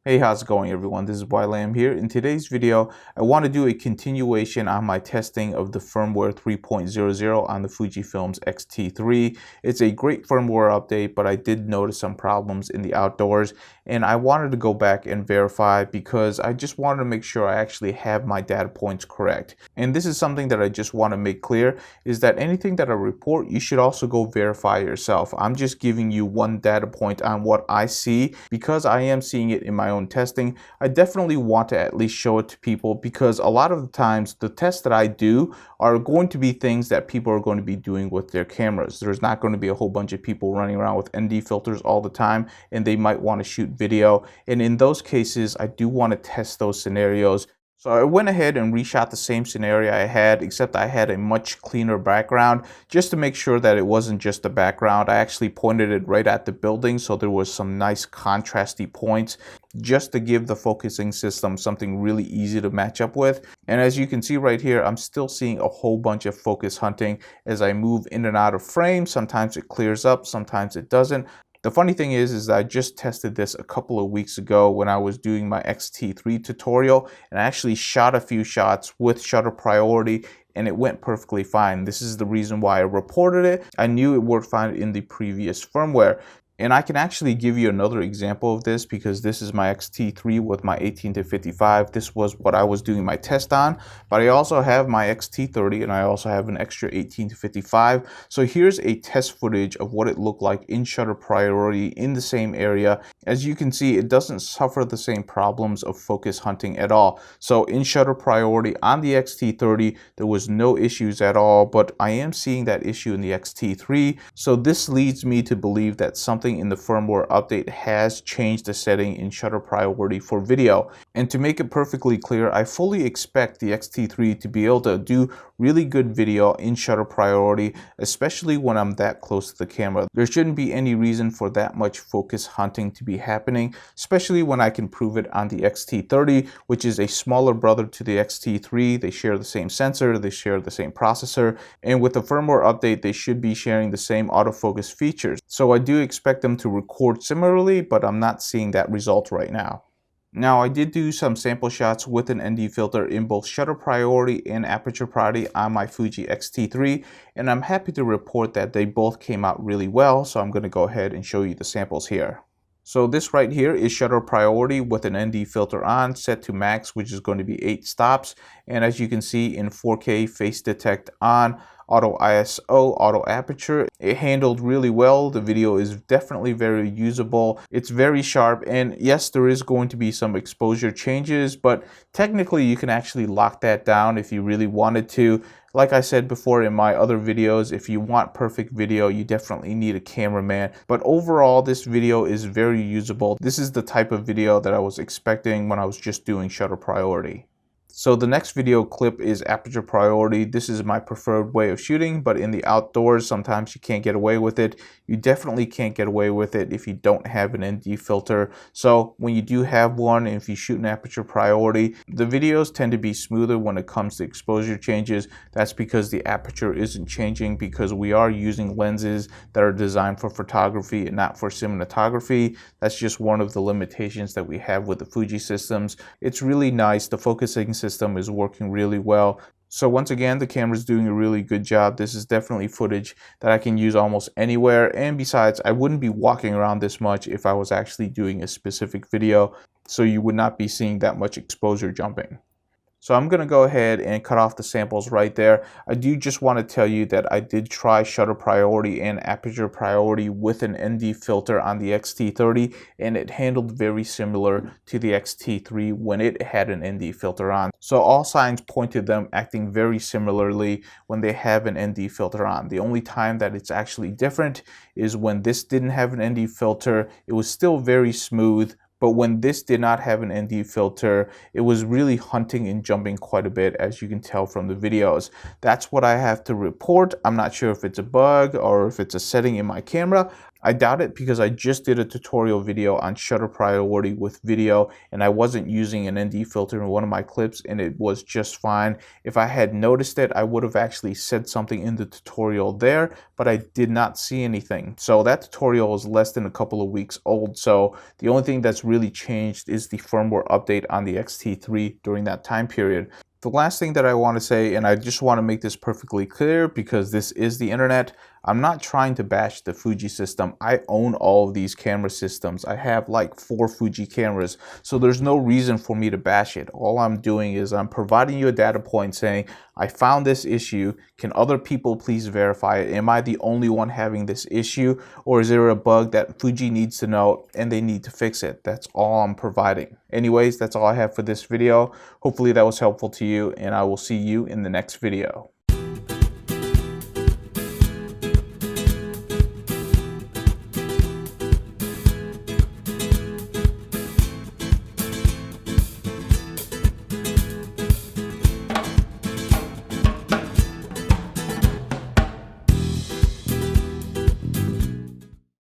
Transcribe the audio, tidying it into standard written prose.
Hey, how's it going everyone? This is Lam here. In today's video, I want to do a continuation on my testing of the firmware 3.00 on the Fujifilm's X-T3. It's a great firmware update, but I did notice some problems in the outdoors, and I wanted to go back and verify because I just wanted to make sure I actually have my data points correct. And this is something that I just want to make clear, is that anything that I report, you should also go verify yourself. I'm just giving you one data point on what I see because I am seeing it in my own testing. I definitely want to at least show it to people because a lot of the times the tests that I do are going to be things that people are going to be doing with their cameras. There's not going to be a whole bunch of people running around with ND filters all the time, and they might want to shoot video. And in those cases, I do want to test those scenarios. So I went ahead and reshot the same scenario I had, except I had a much cleaner background just to make sure that it wasn't just the background. I actually pointed it right at the building, so there was some nice contrasty points just to give the focusing system something really easy to match up with. And as you can see right here, I'm still seeing a whole bunch of focus hunting as I move in and out of frame. Sometimes it clears up, sometimes it doesn't. The funny thing is that I just tested this a couple of weeks ago when I was doing my X-T3 tutorial, and I actually shot a few shots with shutter priority and it went perfectly fine. This is the reason why I reported it. I knew it worked fine in the previous firmware. And I can actually give you another example of this because this is my X-T3 with my 18-55. This was what I was doing my test on, but I also have my X-T30 and I also have an extra 18-55. So here's a test footage of what it looked like in shutter priority in the same area. As you can see, it doesn't suffer the same problems of focus hunting at all. So in shutter priority on the X-T30, there was no issues at all, but I am seeing that issue in the X-T3. So this leads me to believe that something in the firmware update has changed the setting in shutter priority for video. And to make it perfectly clear, I fully expect the X-T3 to be able to do really good video in shutter priority, especially when I'm that close to the camera. There shouldn't be any reason for that much focus hunting to be happening, especially when I can prove it on the X-T30, which is a smaller brother to the X-T3. They share the same sensor, they share the same processor, and with the firmware update, they should be sharing the same autofocus features. So I do expect them to record similarly, but I'm not seeing that result right now. Now, I did do some sample shots with an ND filter in both shutter priority and aperture priority on my Fuji X-T3, and I'm happy to report that they both came out really well, so I'm going to go ahead and show you the samples here. So this right here is shutter priority with an ND filter on, set to max, which is going to be 8 stops, and as you can see in 4K face detect on, auto ISO, auto aperture. It handled really well. The video is definitely very usable. It's very sharp, and yes, there is going to be some exposure changes, but technically you can actually lock that down if you really wanted to. Like I said before in my other videos, if you want perfect video, you definitely need a cameraman. But overall, this video is very usable. This is the type of video that I was expecting when I was just doing shutter priority. So the next video clip is aperture priority. This is my preferred way of shooting, but in the outdoors, sometimes you can't get away with it. You definitely can't get away with it if you don't have an ND filter. So when you do have one, and if you shoot an aperture priority, the videos tend to be smoother when it comes to exposure changes. That's because the aperture isn't changing, because we are using lenses that are designed for photography and not for cinematography. That's just one of the limitations that we have with the Fuji systems. It's really nice. The focusing system is working really well. So once again, the camera is doing a really good job. This is definitely footage that I can use almost anywhere. And besides, I wouldn't be walking around this much if I was actually doing a specific video. So you would not be seeing that much exposure jumping. So I'm going to go ahead and cut off the samples right there. I do just want to tell you that I did try shutter priority and aperture priority with an ND filter on the X-T30, and it handled very similar to the X-T3 when it had an ND filter on. So all signs point to them acting very similarly when they have an ND filter on. The only time that it's actually different is when this didn't have an ND filter. It was still very smooth, but when this did not have an ND filter, it was really hunting and jumping quite a bit, as you can tell from the videos. That's what I have to report. I'm not sure if it's a bug or if it's a setting in my camera. I doubt it because I just did a tutorial video on shutter priority with video, and I wasn't using an ND filter in one of my clips, and it was just fine. If I had noticed it, I would have actually said something in the tutorial there, but I did not see anything. So that tutorial is less than a couple of weeks old. So the only thing that's really changed is the firmware update on the X-T3 during that time period. The last thing that I want to say, and I just want to make this perfectly clear because this is the internet, I'm not trying to bash the Fuji system. I own all of these camera systems. I have like 4 Fuji cameras, so there's no reason for me to bash it. All I'm doing is I'm providing you a data point saying, I found this issue. Can other people please verify it? Am I the only one having this issue, or is there a bug that Fuji needs to know and they need to fix it? That's all I'm providing. Anyways, that's all I have for this video. Hopefully that was helpful to you, and I will see you in the next video.